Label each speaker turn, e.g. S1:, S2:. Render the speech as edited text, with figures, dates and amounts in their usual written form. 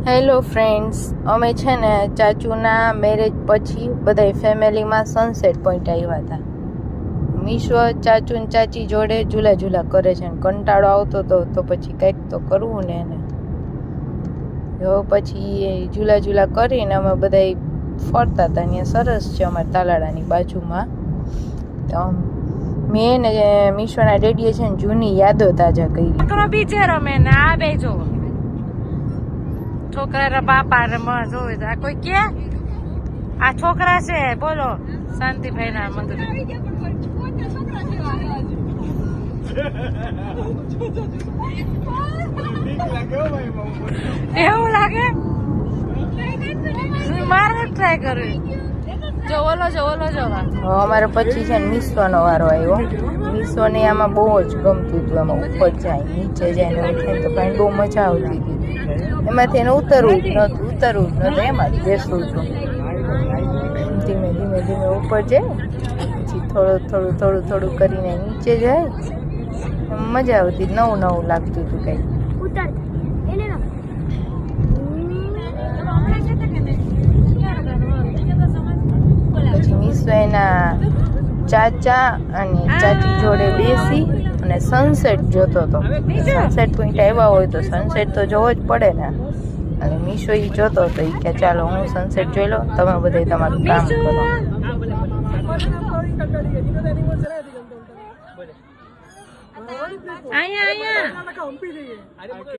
S1: Hello friends, અમે છે ને ચાચુના મેરેજ પછી બધાય ફેમિલીમાં સનસેટ પોઈન્ટ આવ્યા હતા. મીશો ચાચુ ને ચાચી જોડે ઝૂલા કરે છે ને કંટાળો આવતો હતો તો પછી કંઈક તો કરવું ને એને. તો પછી ઝૂલા કરીને અમે બધાય ફરતા હતા. ત્યાં સરસ છે અમારા તાલાડાની બાજુમાં. તો મેં ને મીશોના ડેડીએ છે ને જૂની યાદો તાજા કરી.
S2: બીજે રમે ને આ બે જો છોકરા બાપા રમે જોવે આ કોઈ કે આ છોકરા છે બોલો શાંતિભાઈ ના મંદિર એવું લાગે મારે ટ્રાય કર્યું જો ઓલો
S1: અમારે પછી છે ને મીશોનો વારો આવ્યો. મીશો ને આમાં બહુ જ ગમતું હતું. એમાં ઉપર જાય નીચે જાય ને ઉઠે તો કઈ બહુ મજા આવતી હતી. એમાંથી એને ઉતરવું જ નહોતું એમાં જ બેસવું હતું. ધીમે ધીમે ઉપર જાય પછી થોડું કરીને નીચે જાય. મજા આવતી. નવું લાગતું હતું કઈ. પછી મીશો એના ચાચા અને ચાચી જોડે બેસી અને સનસેટ જોતો હતો. સનસેટ પોઈન્ટ આવ્યા હોય તો સનસેટ તો જોવો જ પડે ને. અને મીશો ઈ જોતો હતો. ઈ કે ચાલો હું સનસેટ જોઈ લો, તમે બધા તમારું કામ કરો.
S2: અહીંયા